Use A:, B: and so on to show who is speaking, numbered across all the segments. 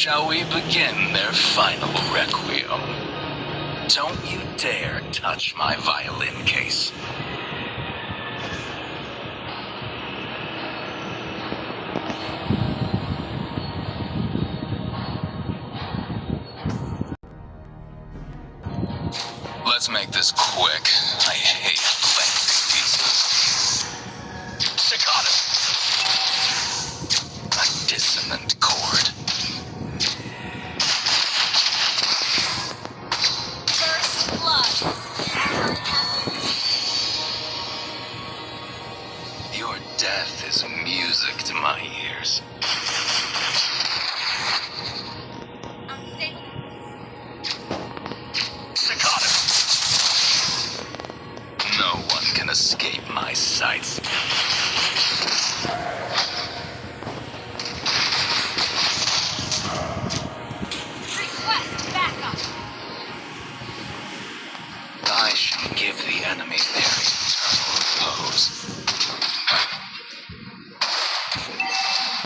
A: Shall we begin their final requiem? Don't you dare touch my violin case. Let's make this quick. I hate lengthy pieces. Staccato! A dissonant chord.
B: First blood.
A: Your death is music to my ears. Staccato! No one can escape my sights.
B: Request backup.
A: I shall give the enemy their eternal repose.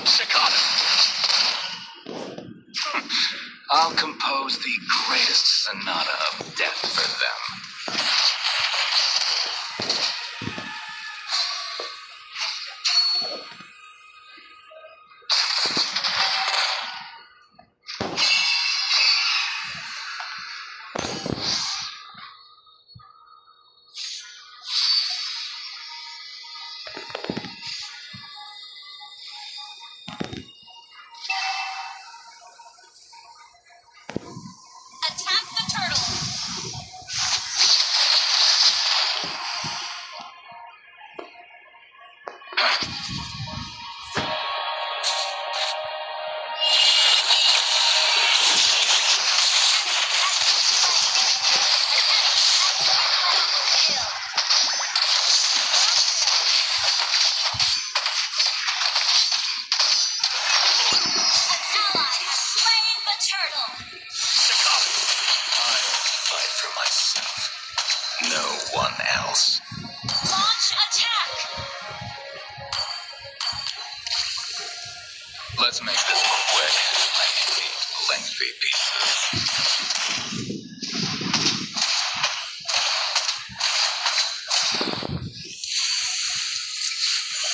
A: Staccato! I'll compose the greatest sonata of death for them.
B: Attack the turtle. Turtle.
A: Staccato! I'll fight for myself. No one else.
B: Launch attack.
A: Let's make this quick. I hate lengthy pieces.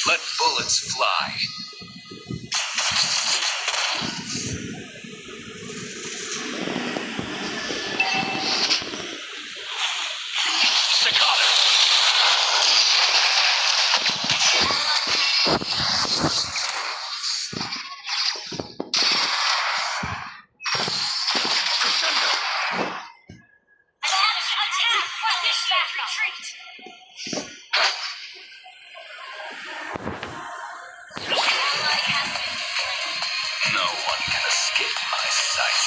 A: Let bullets fly. Staccato! Crescendo!
B: Launch attack. Initiate retreat. Ally has been slain.
A: No one can escape my sight.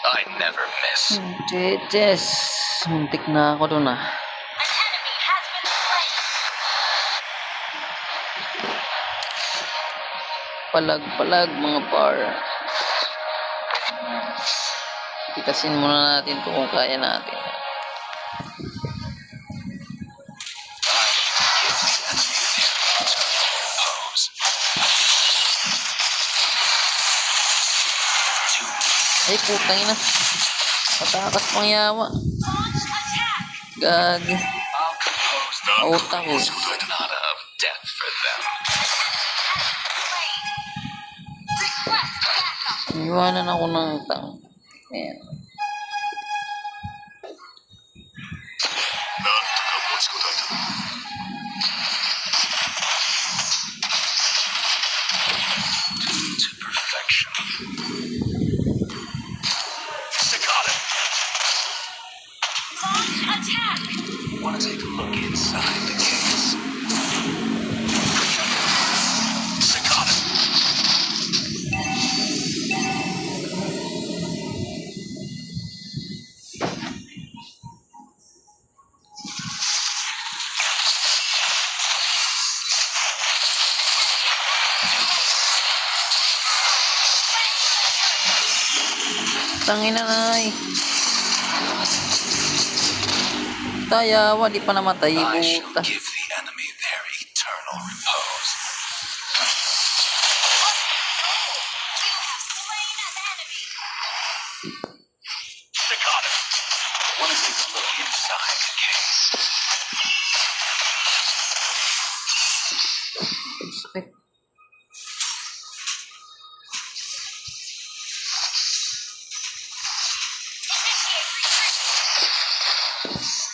A: I never miss.
C: Cheches. Muntik na ako dun ah.
B: An enemy has been slain.
C: Palag mga par. Pitasin muna natin ito kung kaya natin.
A: Pose.
C: Ay putang ina. Patakas pang yawa.
B: Launch attack.
C: Gagi.
A: I'll compose the
C: Auta ko.
A: greatest sonata of death for them.
B: Slain. Request backup.
C: Iwanan ako ng tang. Ayan.
A: To perfection. Staccato!
B: Launch attack.
A: Want to take a look inside the case? Staccato!
C: Tangina na ay. Tayawa, di pa namatay.
A: I shall
C: Puta.
A: give the enemy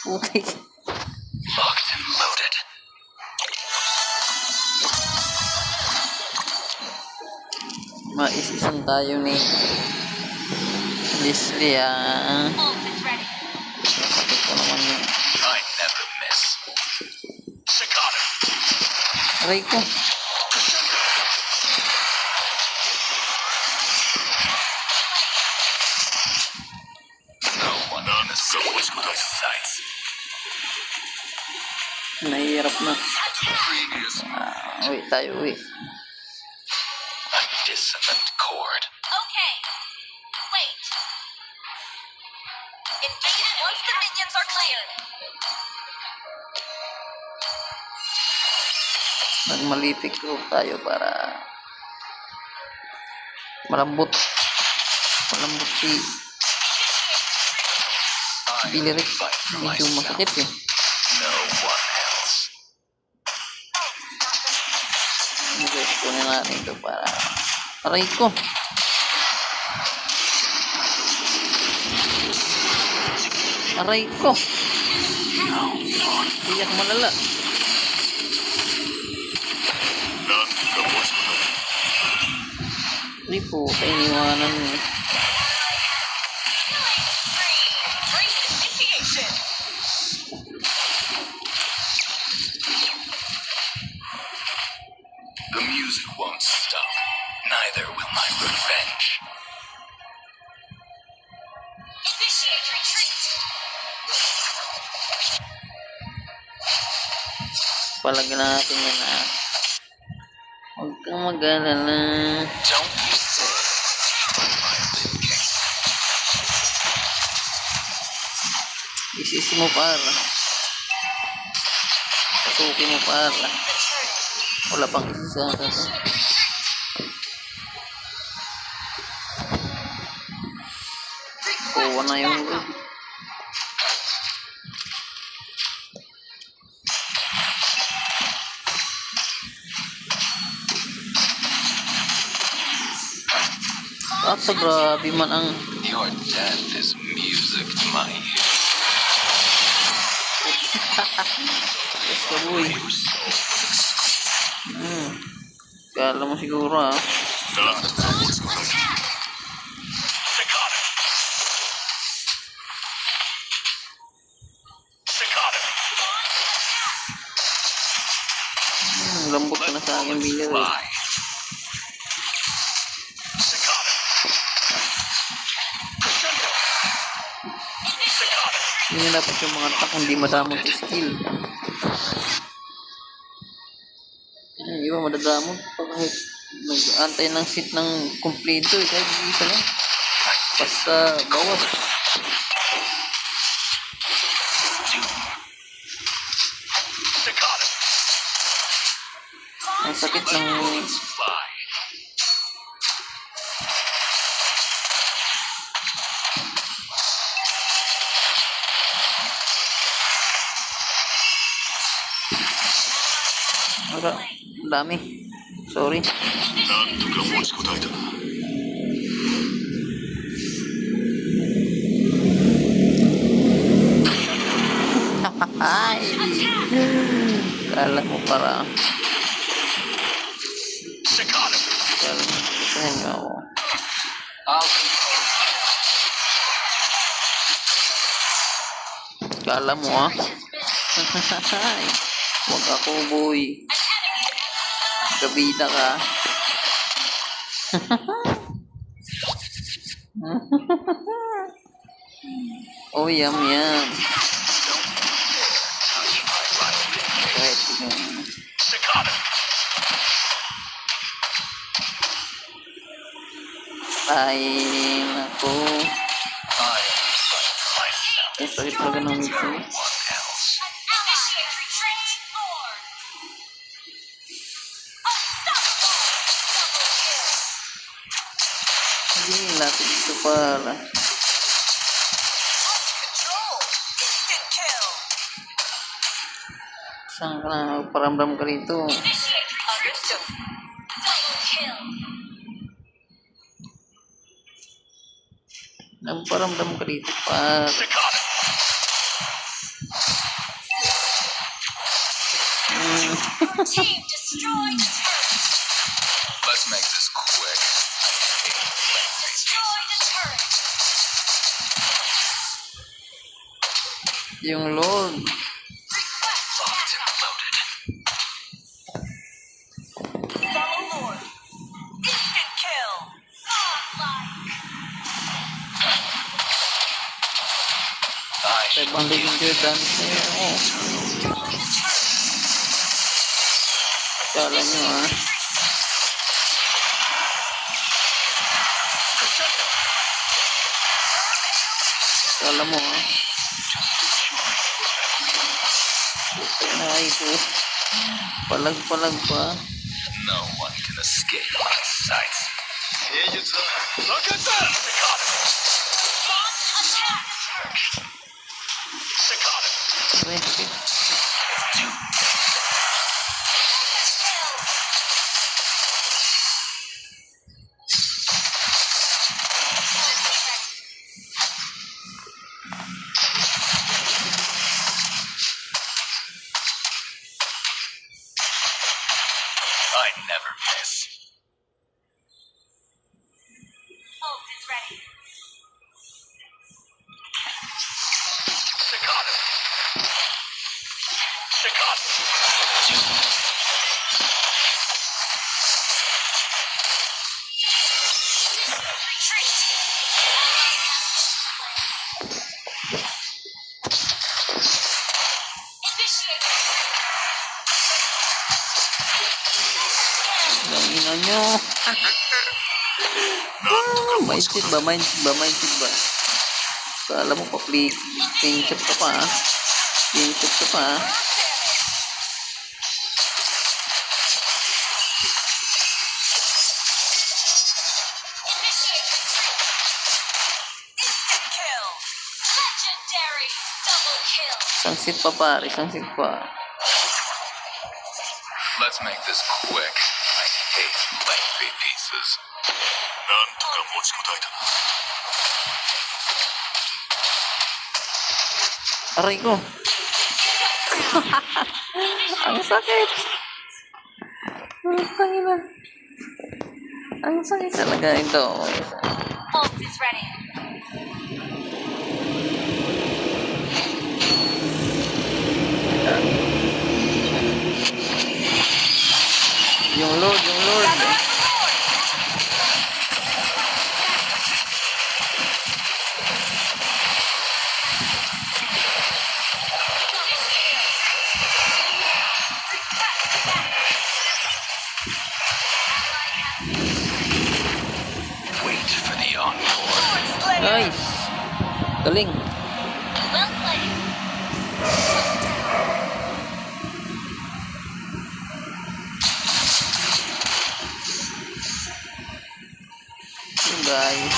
C: Putik.
A: Locked and loaded.
C: Mais-isang tayo ni Leslie
B: Ult is ready.
C: Sakit ko naman yun.
A: I never miss. Sakata.
C: Aray ko.
A: No one on the surface with those sights.
C: Nahihirap na.
A: Previous
C: Uwi tayo, uwi.
A: a dissonant chord.
B: Okay. Wait. Invaded once the minions are cleared.
C: Nagmalipik ko tayo para malambot. Malambot si
A: I
C: Bilirik.
A: fight for
C: Medyo
A: myself.
C: masakit eh.
A: No one else.
C: Guys, kunin natin ito para... Aray ko! Aray ko! Iyak malala. Hindi po, kainiwanan mo.
B: Initiation.
A: The music won't stop. Neither will my revenge.
B: Initiate retreat.
C: Palagyan natin yan Huwag kang mag-alala.
A: Don't you say my thinking.
C: Isis mo para. Pasukin mo para. Wala pang isa. Kuha na yung load. Ata grabe man ang
A: Your death is music to my ears.
C: yes ka boy.
A: Your soul is
C: Kala mo siguro
A: Sakata. Sakata.
C: Lambot ka na sa akin bilir eh.
A: Fly. Sakata. Sakata.
C: Hindi na dapat yung mga attack hindi madamot sa skill. Iba madadamot pa kahit nag-antay ng sit ng kompleto eh. Kahit isa lang. Basta bawas.
A: Sakata.
C: Ang sakit ng
A: Fly.
C: Wala. Dami. Sorry.
A: なんとか持ちこたえたな。
C: Ay! Kala mo para...
A: Sakata.
C: Kala mo gustuhin mo ako. Kala mo Ay! Huwag ako boy. Kabida ka. Oh, yum. Kahit yung...
A: Sakata.
C: Kain ako.
A: I myself.
C: Ang sakit talaga ng mix
A: No
C: mo.
A: one else.
B: Initiate retreat. Lord.
C: Hindi, lapit ito para.
B: Control. Instant kill.
C: Saan ka na? Paramdam ka rito.
B: Initiate retreat. Understood. Double kill.
C: Nagparamdam ka rito para.
A: Sakata.
B: Your team destroyed the turret.
A: Let's make this quick.
B: Destroyed the turret.
C: Yung Lord.
B: Request
A: Locked and
B: backup.
A: loaded.
B: Follow Lord. Instant kill. Godlike.
A: I shall
C: 500 yung
A: give
C: damage na yun. Oh,
B: Destroy the turret.
C: kala nyo ah. Kala mo ah. Ay ko. Palag-palag pa.
A: no one can escape my sights. Look at that!
B: Launch attack.
C: Wait.
A: I never miss.
B: Ult is ready.
A: Staccato.
B: Retreat. Initiate.
C: Ina nyo. Mindset ba? Kala mo pa ping shot ka pa ah. Ping shot ka pa ah.
B: Initiate retreat. Instant kill. Legendary double kill.
C: Isang sit pa pare, isang sit pa.
A: Let's make this quick. I hate lengthy pieces.
C: Aray ko. Ang sakit. Tangina. Ang sakit talaga ito.
B: Ult is ready.
C: Yung Lord.
A: Wait for the encore.
C: Nice. Galing.
B: Well played.
C: Yung guys.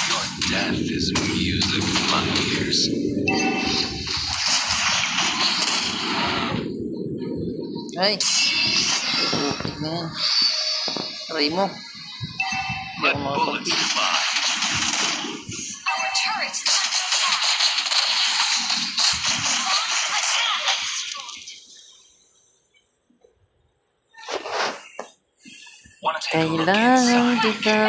A: Your death is music to my ears.
C: Ay. Bukit na yan. Aray mo. Hindi
A: Let
C: ako
A: bullets
C: makapagpili.
A: fly.
B: Our turret is under attack. Attack destroyed.
A: Wanna take a look
C: Kailangan
A: inside?
C: kita.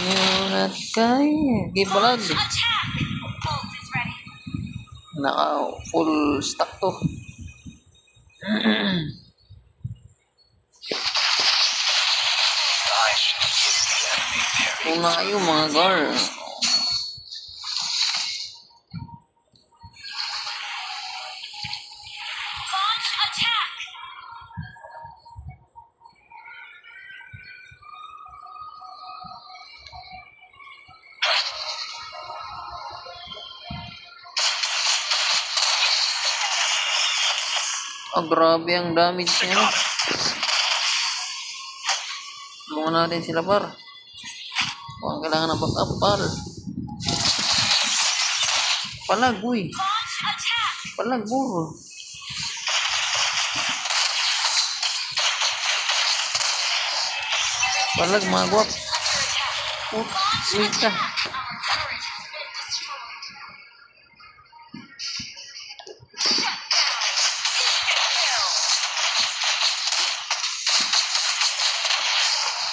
C: Ngayon at kaya. Gibalag.
B: Attack. Ult is ready.
C: Naka full stack to.
A: I shall give the enemy their
C: Una kayo mga guard.
B: Launch attack.
C: Oh, grabe ang damage niya. Tulungan natin sila par. Mukhang kailangan ng backup par. Palag, uy.
B: Launch attack.
C: Palag, buro. Palag, mga guwap.
B: Under attack.
C: Uy ka.
B: Our turret has been destroyed.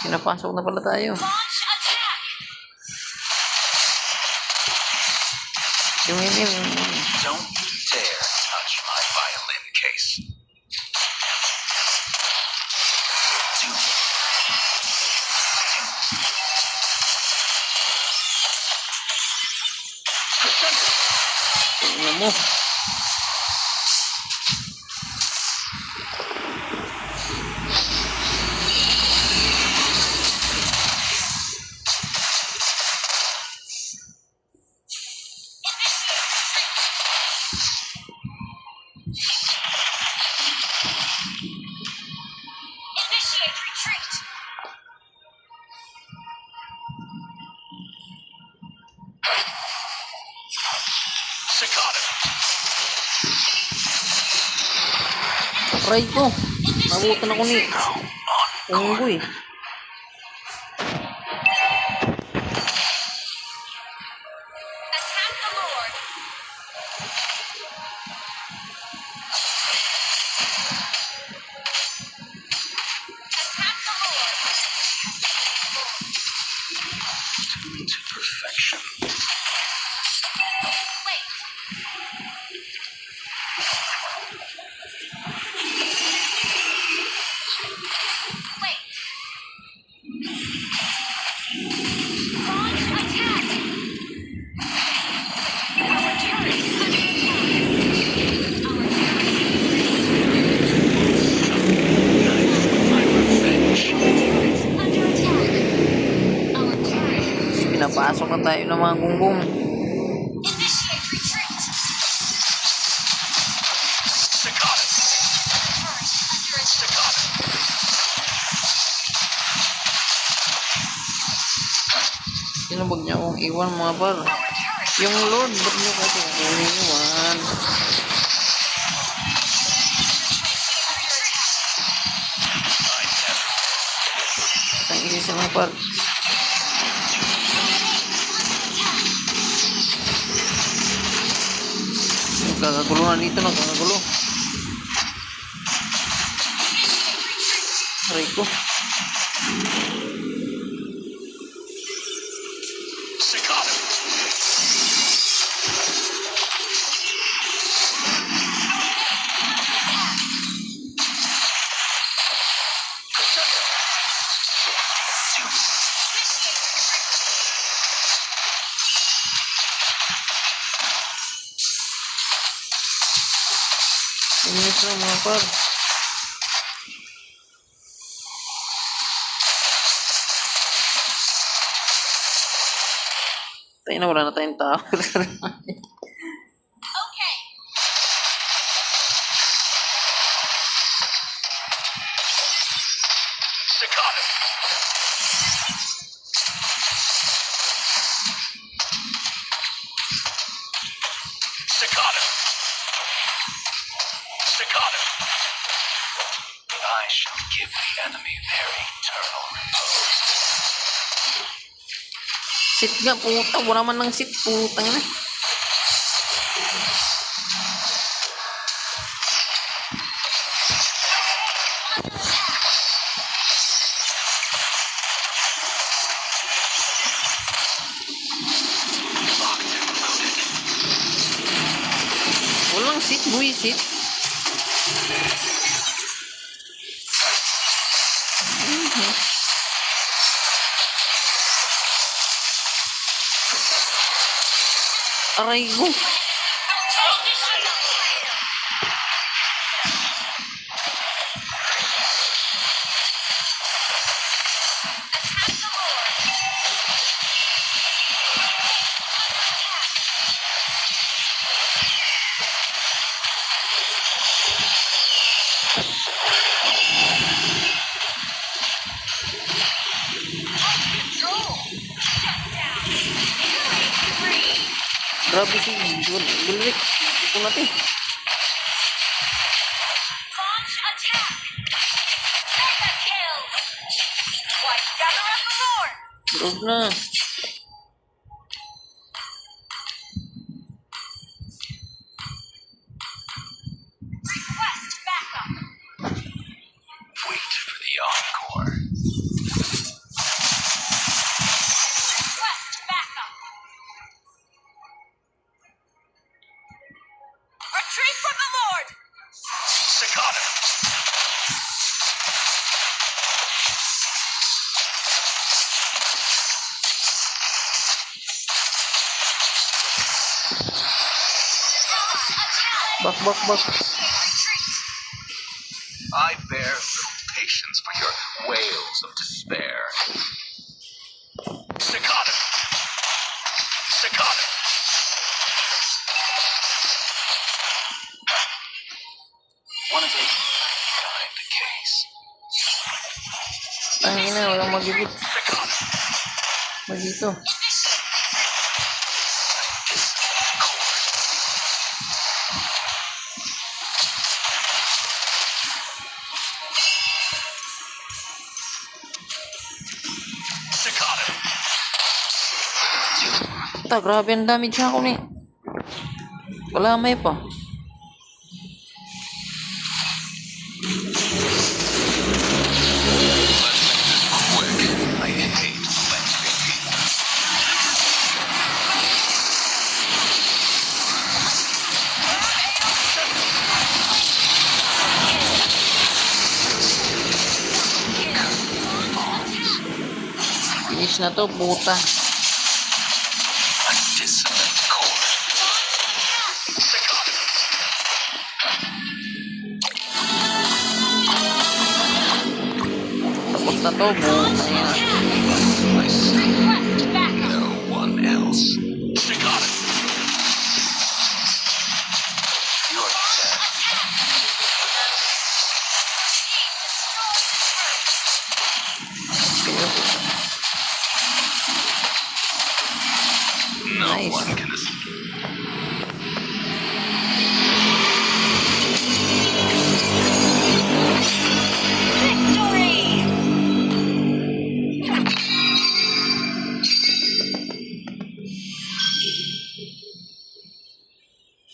C: Pinapasok na pala tayo.
B: Launch attack.
C: Yung ini.
A: Don't you dare touch my violin case.
C: Tingnan mo.
B: Initiate retreat.
A: Cicada.
C: Try ko. Nabutan ako ni Unggoy.
B: Attack the Lord. Attack the Lord.
A: To perfection.
B: Wait. Wait. Launch attack. Our turret is under attack. Our
A: My revenge.
B: turret is under attack. Our turret.
C: Pinapasok na tayo ng mga gunggong.
B: Initiate retreat.
A: Cicada.
B: Turret is under attack.
C: Sinubog niya akong iwan mga par.
B: Our turret.
C: Yung Lord, ba't niyo kasi kunin iwan? Isang isa mga par. Nagkakagulo na dito, nagkakagulo. Aray ko.
A: Cicada.
C: Inis na mga par. Tayo na, wala na tayong tao.
B: Okay.
A: Cicada. Cicada. Cicada. I shall give the enemy their eternal repose.
C: Sit nga, puta. Wala man ng sit, putang na.
A: Locked and loaded.
C: Walang sit, buwisit. Aray ko.
B: Attack the Lord. Control. Shut down. Killing spree.
C: Grabe si Gulrik. Ito natin.
B: Launch attack. Mega kill. Twice gather of the Lord.
C: Drog na.
B: Request backup.
A: Wait for the encore.
C: Bak.
A: I bear little patience for your wails of despair. Staccato! Staccato! One of these kind of case.
C: Ang ina, walang magigit.
A: Staccato!
C: Magito.
A: Staccato!
C: Ta, grabe ang damage ako ni. Kalamay pa.
A: Let's make this quick. I hate Thanksgiving.
C: Finish na to, puta.
A: A dissonant chord. Staccato!
C: Tapos na to, puta yan.
A: Myself,
B: Request backup.
A: no one else. Staccato! You're dead.
C: Kaya,